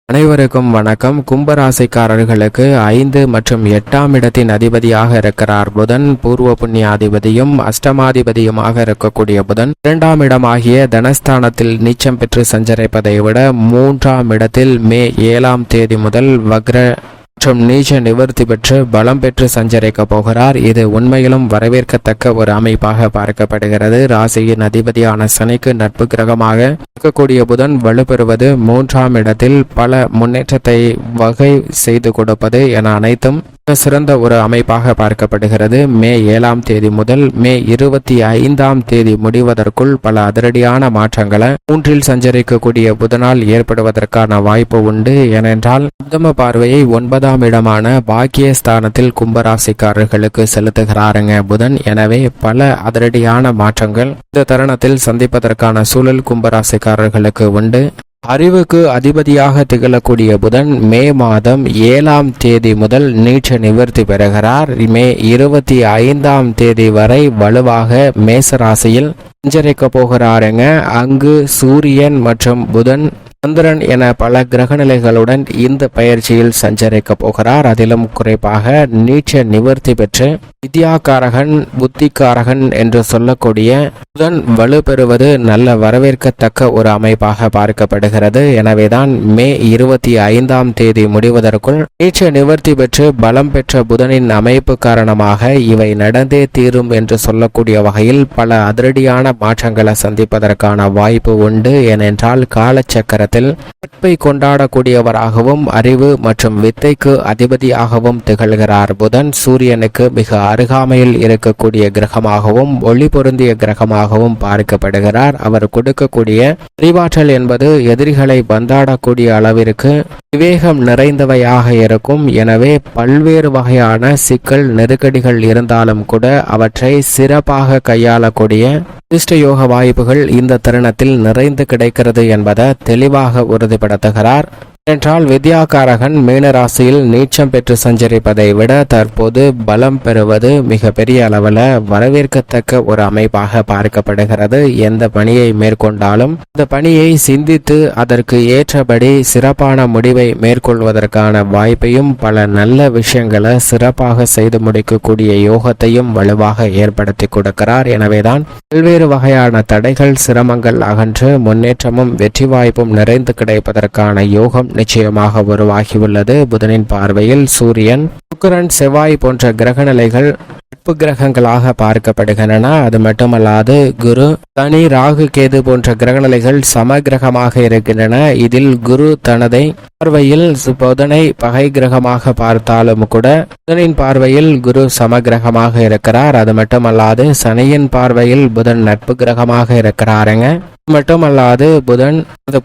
அனைவருக்கும் வணக்கம். கும்பராசிக்காரர்களுக்கு 5 மற்றும் 8ஆம் இடத்தின் அதிபதியாக இருக்கிறார் புதன். பூர்வ புண்ணியாதிபதியும் அஷ்டமாதிபதியுமாக இருக்கக்கூடிய புதன் 2ஆம் இடமாகிய தனஸ்தானத்தில் நீச்சம் பெற்று சஞ்சரிப்பதை விட 3ஆம் இடத்தில் மே 7ஆம் தேதி முதல் வக்ர மற்றும் நீச்ச நிவர்த்தி பெற்று பலம் பெற்று சஞ்சரிக்க போகிறார். இது உண்மையிலும் வரவேற்கத்தக்க ஒரு அமைப்பாக பார்க்கப்படுகிறது. ராசியின் அதிபதியான சனிக்கு நட்பு கிரகமாக இருக்கக்கூடிய புதன் வலுப்பெறுவது 3ஆம் இடத்தில் பல முன்னேற்றத்தை வகை செய்து கொடுப்பது என அனைத்தும் சிறந்த ஒரு அமைப்பாக பார்க்கப்படுகிறது. மே 7ஆம் தேதி முதல் மே 25ஆம் தேதி முடிவதற்குள் பல அதிரடியான மாற்றங்களை 3இல் சஞ்சரிக்கக்கூடிய புதனால் ஏற்படுவதற்கான வாய்ப்பு உண்டு. ஏனென்றால் உத்தம பார்வையை 9ஆம் இடமான பாக்கியஸ்தானத்தில் கும்பராசிக்காரர்களுக்கு செலுத்துகிறாருங்க புதன். எனவே பல அதிரடியான மாற்றங்கள் இந்த தருணத்தில் சந்திப்பதற்கான சூழல் கும்பராசிக்காரர்களுக்கு உண்டு. அறிவுக்கு அதிபதியாக திகழக்கூடிய புதன் மே மாதம் 7ஆம் தேதி முதல் நீச்ச நிவர்த்தி பெறுகிறார். மே 25ஆம் தேதி வரை வலுவாக மேசராசியில் சஞ்சரிக்க போகிறாருங்க. அங்கு சூரியன் மற்றும் புதன் சந்திரன் என பல கிரகநிலைகளுடன் இந்த பயிற்சியில் சஞ்சரிக்க போகிறார். அதிலும் குறிப்பாக நீச்ச நிவர்த்தி பெற்று வித்யாகாரகன் புத்திகாரகன் என்று சொல்லக்கூடிய புதன் வலுப்பெறுவது நல்ல வரவேற்கத்தக்க ஒரு அமைப்பாக பார்க்கப்படுகிறது. எனவேதான் மே 25ஆம் தேதி முடிவதற்குள் நீச்ச நிவர்த்தி பெற்று பலம் பெற்ற புதனின் அமைப்பு காரணமாக இவை நடந்தே தீரும் என்று சொல்லக்கூடிய வகையில் பல அதிரடியான மாற்றங்களை சந்திப்பதற்கான வாய்ப்பு உண்டு. ஏனென்றால் காலச்சக்கரத்தில் நட்பை கொண்டாடக்கூடியவராகவும் அறிவு மற்றும் வித்தைக்கு அதிபதியாகவும் திகழ்கிறார் புதன். சூரியனுக்கு மிக அருகாமையில் இருக்கக்கூடிய கிரகமாகவும் ஒளி பொருந்திய கிரகமாகவும் பார்க்கப்படுகிறார். அவர் கொடுக்கக்கூடிய அறிவாற்றல் என்பது எதிரிகளை பந்தாடக்கூடிய அளவிற்கு விவேகம் நிறைந்தவையாக இருக்கும். எனவே பல்வேறு வகையான சிக்கல் நெருக்கடிகள் இருந்தாலும் கூட அவற்றை சிறப்பாக கையாளக்கூடிய அதிர்ஷ்டயோக வாய்ப்புகள் இந்த தருணத்தில் நிறைந்து கிடைக்கிறது என்பதை தெளிவாக உறுதிப்படுத்துகிறார். என்றால் வித்யாகாரகன் மீனராசியில் நீச்சம் பெற்று சஞ்சரிப்பதை விட தற்போது பலம் பெறுவது மிக பெரிய அளவில் வரவேற்கத்தக்க ஒரு அமைப்பாக பார்க்கப்படுகிறது. எந்த பணியை மேற்கொண்டாலும் இந்த பணியை சிந்தித்து அதற்கு ஏற்றபடி சிறப்பான முடிவை மேற்கொள்வதற்கான வாய்ப்பையும் பல நல்ல விஷயங்களை சிறப்பாக செய்து முடிக்கக்கூடிய யோகத்தையும் வலுவாக ஏற்படுத்தி கொடுக்கிறார். எனவேதான் பல்வேறு வகையான தடைகள் சிரமங்கள் அகன்று முன்னேற்றமும் வெற்றி வாய்ப்பும் நிறைந்து கிடைப்பதற்கான யோகம் நிச்சயமாக உருவாகியுள்ளது. புதனின் பார்வையில் சூரியன் சுக்கிரன் செவ்வாய் போன்ற கிரகநிலைகள் நட்பு கிரகங்களாக பார்க்கப்படுகின்றன. அது மட்டுமல்லாது குரு சனி ராகு கேது போன்ற கிரகநிலைகள் சம கிரகமாக இருக்கின்றன. இதில் குரு தனதை பார்வையில் புதனை பகை கிரகமாக பார்த்தாலும் கூட புதனின் பார்வையில் குரு சம கிரகமாக இருக்கிறார். அது மட்டுமல்லாது சனியின் பார்வையில் புதன் நட்பு கிரகமாக இருக்கிறாருங்க. மட்டுமல்லாது புதன்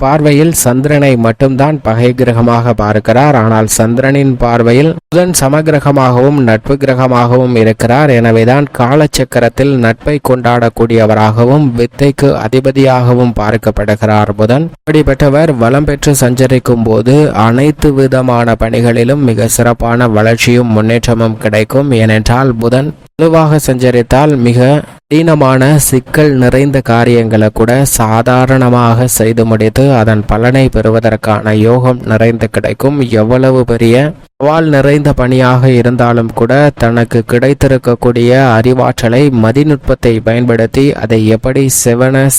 பார்வையில் சந்திரனை மட்டும்தான் பகை கிரகமாக பார்க்கிறார். ஆனால் சந்திரனின் பார்வையில் புதன் சமகிரகமாகவும் நட்பு கிரகமாகவும் இருக்கிறார். எனவேதான் காலச்சக்கரத்தில் நட்பை கொண்டாடக்கூடியவராகவும் வித்தைக்கு அதிபதியாகவும் பார்க்கப்படுகிறார் புதன். அப்படிப்பட்டவர் வளம் பெற்று சஞ்சரிக்கும் போது அனைத்து விதமான பணிகளிலும் மிக சிறப்பான வளர்ச்சியும் முன்னேற்றமும் கிடைக்கும். ஏனென்றால் புதன் வலுவாக சஞ்சரித்தால் மிக கடினமான சிக்கல் நிறைந்த காரியங்களை கூட சாதாரணமாக செய்து முடித்து அதன் பலனை பெறுவதற்கான யோகம் நிறைந்து கிடைக்கும். எவ்வளவு பெரிய சவால் நிறைந்த பணியாக இருந்தாலும் கூட தனக்கு கிடைத்திருக்கக்கூடிய அறிவாற்றலை மதிநுட்பத்தை பயன்படுத்தி அதை எப்படி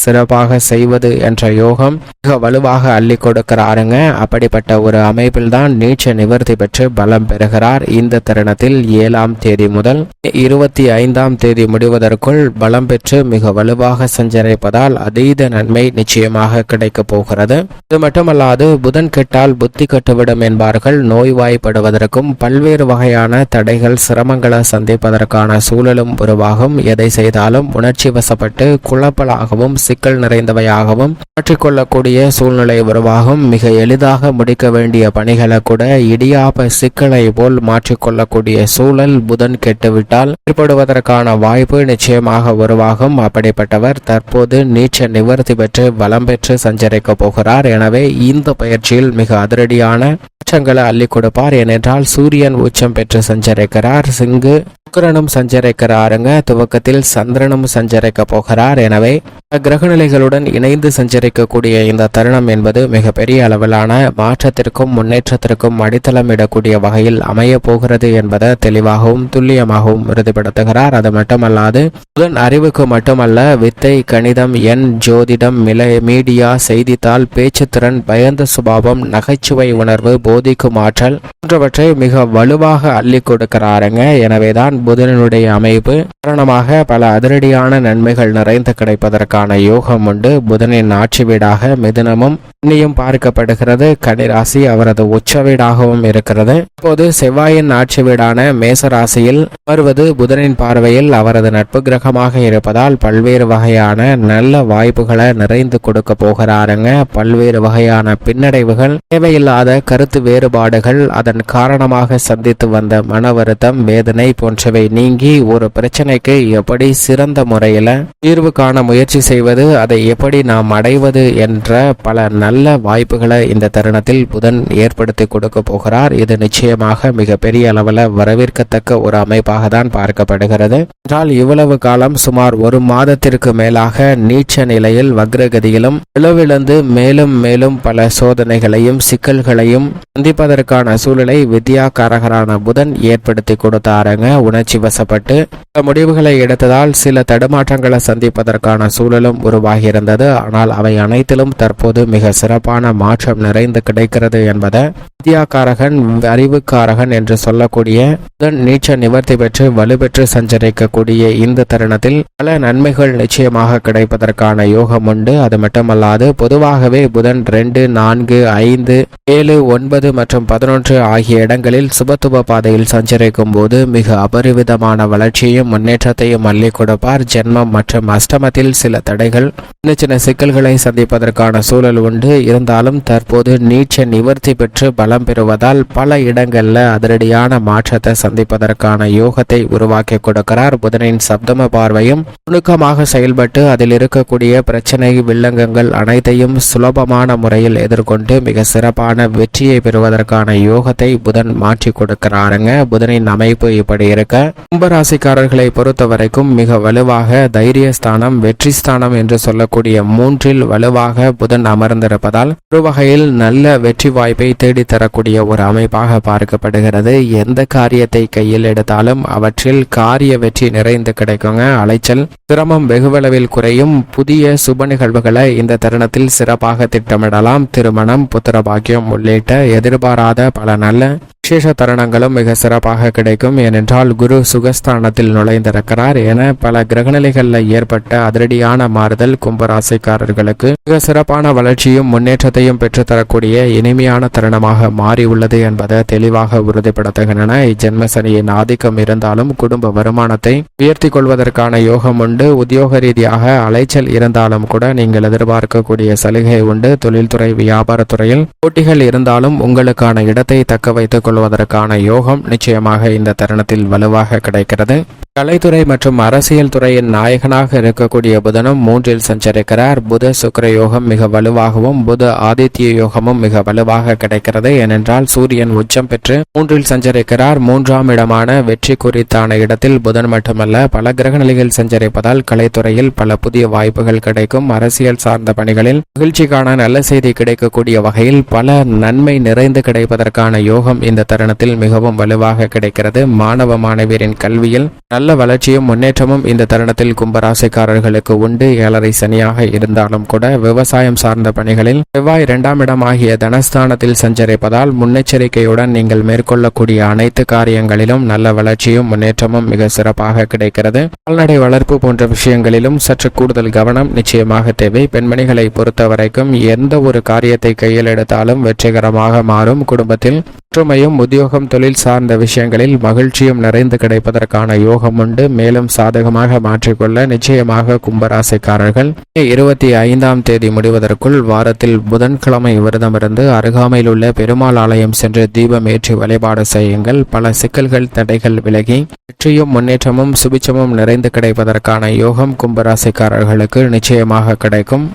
சிறப்பாக செய்வது என்ற யோகம் மிக வலுவாக அள்ளி கொடுக்கிறாருங்க. அப்படிப்பட்ட ஒரு அமைப்பில் தான் நீச்ச நிவர்த்தி பெற்று பலம் பெறுகிறார். இந்த தருணத்தில் 7ஆம் தேதி முதல் 25ஆம் தேதி முடிவதற்குள் பலம் பெற்று மிக வலுவாக சஞ்சரிப்பதால் அதீத நன்மை நிச்சயமாக கிடைக்கப் போகிறது. இது மட்டுமல்லாது புதன் கெட்டால் புத்தி கட்டுவிடும் என்பார்கள். நோய்வாய்ப்படுவதற்கும் பல்வேறு வகையான தடைகள் சிரமங்களை சந்திப்பதற்கான சூழலும் உருவாகும். எதை செய்தாலும் உணர்ச்சி வசப்பட்டு குழப்பலாகவும் சிக்கல் நிறைந்தவையாகவும் மாற்றிக்கொள்ளக்கூடிய சூழ்நிலை உருவாகும். மிக எளிதாக முடிக்க வேண்டிய பணிகளை கூட இடியாப்ப சிக்கலை போல் மாற்றிக்கொள்ளக்கூடிய சூழல் புதன் கெட்டுவிட்டால் ஏற்படுவதற்கான வாய்ப்பு நிச்சயமாக உருவாகும். அப்படிப்பட்டவர் தற்போது நீச்ச நிவர்த்தி பெற்று பலம் பெற்று சஞ்சரிக்க போகிறார். எனவே இந்த பயிற்சியில் மிக அதிரடியான மாற்றங்களை அள்ளி கொடுப்பார். ஏனென்றால் சூரியன் உச்சம் பெற்று சஞ்சரிக்கிறார். சிங்கு சுக்கிரனும் சஞ்சரிக்கிறாருங்க. துவக்கத்தில் சந்திரனும் சஞ்சரிக்க போகிறார். எனவே கிரகநிலைகளுடன் இணைந்து சஞ்சரிக்கக்கூடிய இந்த தருணம் என்பது மிகப்பெரிய அளவிலான மாற்றத்திற்கும் முன்னேற்றத்திற்கும் அடித்தளமிடக்கூடிய வகையில் அமைய போகிறது என்பதை தெளிவாகவும் துல்லியமாகவும் உறுதிப்படுத்துகிறார். அது மட்டுமல்லாது புதன் அறிவுக்கு மட்டுமல்ல, வித்தை, கணிதம், எண், ஜோதிடம், மீடியா, செய்தித்தாள், பேச்சுத்திறன், பயந்த சுபாவம், நகைச்சுவை உணர்வு, போதிக்கும் ஆற்றல் போன்றவற்றை மிக வலுவாக அள்ளி கொடுக்கிறாருங்க. எனவேதான் புதனுடைய அமைப்பு காரணமாக பல அதிரடியான நன்மைகள் நிறைந்து கிடைப்பதற்கான யோகம் உண்டு. புதனின் ஆட்சி வீடாக மிதுனமும் இன்னியும் பார்க்கப்படுகிறது. கன்னிராசி அவரது உச்ச வீடாகவும் இருக்கிறது. இப்போது செவ்வாயின் ஆட்சி வீடான மேசராசியில் வருவது புதனின் பார்வையில் அவரது நட்பு கிரகமாக இருப்பதால் பல்வேறு வகையான நல்ல வாய்ப்புகளை நிறைந்து கொடுக்க போகிறாருங்க. பல்வேறு வகையான பின்னடைவுகள், தேவையில்லாத கருத்து வேறுபாடுகள், அதன் காரணமாக சந்தித்து வந்த மன வருத்தம், வேதனை போன்றவை நீங்கி ஒரு பிரச்சனைக்கு எப்படி சிறந்த முறையில தீர்வு காண முயற்சி செய்வது, அதை எப்படி நாம் அடைவது என்ற பல நல்ல வாய்ப்புகளை இந்த தருணத்தில் புதன் ஏற்படுத்தி கொடுக்க போகிறார். இது நிச்சயமாக மிகப்பெரிய அளவில் வரவேற்கத்தக்க ஒரு அமைப்பாக தான் பார்க்கப்படுகிறது. என்றால் இவ்வளவு காலம் சுமார் ஒரு மாதத்திற்கு மேலாக நீச்ச நிலையில் வக்ரகதியிலும் இழவிழந்து மேலும் மேலும் பல சோதனைகளையும் சிக்கல்களையும் சந்திப்பதற்கான சூழலை வித்யாகாரகரான புதன் ஏற்படுத்தி கொடுத்தாருங்க. உணர்ச்சி வசப்பட்டு முடிவுகளை எடுத்ததால் சில தடுமாற்றங்களை சந்திப்பதற்கான சூழலும் உருவாகி இருந்தது. ஆனால் அவை அனைத்திலும் தற்போது மிக சிறப்பான மாற்றம் நிறைந்து கிடைக்கிறது என்பதை வித்யாகாரகன், அறிவுக்காரகன் என்று சொல்லக்கூடிய புதன் நீச்ச நிவர்த்தி பெற்று வலுப்பெற்று சஞ்சரிக்கக்கூடிய இந்த தருணத்தில் பல நன்மைகள் நிச்சயமாக கிடைப்பதற்கான யோகம் உண்டு. அது மட்டுமல்லாது பொதுவாகவே புதன் 2, 4, 5, 7, 9 மற்றும் 11 ஆகிய இடங்களில் சுபத்துவ பாதையில் சஞ்சரிக்கும் போது மிக அபரிவிதமான வளர்ச்சியையும் முன்னேற்றத்தையும் அள்ளி கொடுப்பார். ஜென்மம் மற்றும் அஷ்டமத்தில் சில தடைகள், சின்ன சின்ன சிக்கல்களை சந்திப்பதற்கான சூழல் உண்டு. இருந்தாலும் தற்போது நீச்ச நிவர்த்தி பெற்று பலம் பெறுவதால் பல இடங்கள்ல அதிரடியான மாற்றத்தை சந்திப்பதற்கான யோகத்தை உருவாக்கி கொடுக்கிறார். புதனின் சப்தம பார்வையும் நுணுக்கமாக செயல்பட்டு அதில் இருக்கக்கூடிய பிரச்சனை, வில்லங்கங்கள் அனைத்தையும் சுலபமான முறையில் எதிர்கொண்டு மிக சிறப்பான வெற்றியை பெறுவதற்கான யோகத்தை புதன் மாற்றி கொடுக்கிறாருங்க. புதனின் அமைப்பு இப்படி இருக்க, கும்பராசிக்காரர்களை பொறுத்த வரைக்கும் மிக வலுவாக தைரியஸ்தானம், வெற்றி ஸ்தானம் என்று சொல்லக்கூடிய 3இல் வலுவாக புதன் அமர்ந்திருப்பதால் ஒரு வகையில் நல்ல வெற்றி வாய்ப்பை தேடித்தரக்கூடிய ஒரு அமைப்பாக பார்க்கப்படுகிறது. எந்த காரியத்தை கையில் எடுத்தாலும் அவற்றில் காரிய வெற்றி நிறைந்து கிடைக்குங்க. அலைச்சல், சிரமம் வெகுவளவில் குறையும். புதிய சுப நிகழ்வுகளை இந்த தருணத்தில் சிறப்பாக திட்டமிடலாம். திருமணம், புத்திர பாக்கியம் உள்ளிட்ட எதிர்பாராத பல நல்ல விசேஷ தருணங்களும் மிக சிறப்பாக கிடைக்கும். ஏனென்றால் குரு சுகஸ்தானத்தில் நுழைந்திருக்கிறார் என பல கிரகநிலைகளில் ஏற்பட்ட அதிரடியான மாறுதல் கும்பராசிக்காரர்களுக்கு மிக சிறப்பான வளர்ச்சியும் முன்னேற்றத்தையும் பெற்றுத்தரக்கூடிய இனிமையான தருணமாக மாறியுள்ளது என்பதை தெளிவாக உறுதிப்படுத்துகின்றன. இஜென்ம சனியின் ஆதிக்கம் இருந்தாலும் குடும்ப வருமானத்தை உயர்த்தி கொள்வதற்கான யோகம் உண்டு. உத்தியோக ரீதியாக அலைச்சல் இருந்தாலும் கூட நீங்கள் எதிர்பார்க்கக்கூடிய சலுகை உண்டு. தொழில்துறை, வியாபாரத்துறையில் போட்டிகள் இருந்தாலும் உங்களுக்கான இடத்தை தக்க வைத்துக் கொள்வதற்கான யோகம் நிச்சயமாக இந்த தருணத்தில் வலுவாக கிடைக்கிறது. கலைத்துறை மற்றும் அரசியல் துறையின் நாயகனாக இருக்கக்கூடிய புதனும் 3இல் சஞ்சரிக்கிறார். புத சுக்கிர யோகம் மிக வலுவாகவும் புத ஆதித்ய யோகமும் மிக வலுவாக கிடைக்கிறது. ஏனென்றால் சூரியன் உச்சம் பெற்று 3இல் சஞ்சரிக்கிறார். 3ஆம் இடமான வெற்றி குறித்தான இடத்தில் புதன் மட்டுமல்ல பல கிரகநிலைகள் சஞ்சரிப்பதால் கலைத்துறையில் பல புதிய வாய்ப்புகள் கிடைக்கும். அரசியல் சார்ந்த பணிகளில் மகிழ்ச்சிக்கான நல்ல செய்தி கிடைக்கக்கூடிய வகையில் பல நன்மை நிறைந்து கிடைப்பதற்கான யோகம் இந்த தருணத்தில் மிகவும் வலுவாக கிடைக்கிறது. மாணவ மாணவியரின் கல்வியில் நல்ல வளர்ச்சியும் முன்னேற்றமும் இந்த தருணத்தில் கும்பராசிக்காரர்களுக்கு உண்டு. 7.5 சனியாக இருந்தாலும் கூட விவசாயம் சார்ந்த பணிகளில் செவ்வாய் 2ஆம் இடம் ஆகிய தனஸ்தானத்தில் சஞ்சரிப்பதால் முன்னெச்சரிக்கையுடன் நீங்கள் மேற்கொள்ளக்கூடிய அனைத்து காரியங்களிலும் நல்ல வளர்ச்சியும் முன்னேற்றமும் மிக சிறப்பாக கிடைக்கிறது. கால்நடை வளர்ப்பு போன்ற விஷயங்களிலும் சற்று கூடுதல் கவனம் நிச்சயமாக தேவை. பெண்மணிகளை பொறுத்த வரைக்கும் எந்த ஒரு காரியத்தை கையில் எடுத்தாலும் வெற்றிகரமாக மாறும். குடும்பத்தில் ஒற்றுமையும் உத்தியோகம், தொழில் சார்ந்த விஷயங்களில் மகிழ்ச்சியும் நிறைந்து கிடைப்பதற்கான யோகம் உண்டு. மேலும் சாதகமாக மாற்றிக்கொள்ள நிச்சயமாக கும்பராசிக்காரர்கள் 25ஆம் தேதி முடிவதற்குள் வாரத்தில் புதன்கிழமை விரதமிருந்து அருகாமையில் உள்ள பெருமாள் ஆலயம் சென்று தீபம் ஏற்றி வழிபாடு செய்யுங்கள். பல சிக்கல்கள், தடைகள் விலகி வெற்றியும் முன்னேற்றமும் சுபிச்சமும் நிறைந்து கிடைப்பதற்கான யோகம் கும்பராசிக்காரர்களுக்கு நிச்சயமாக கிடைக்கும்.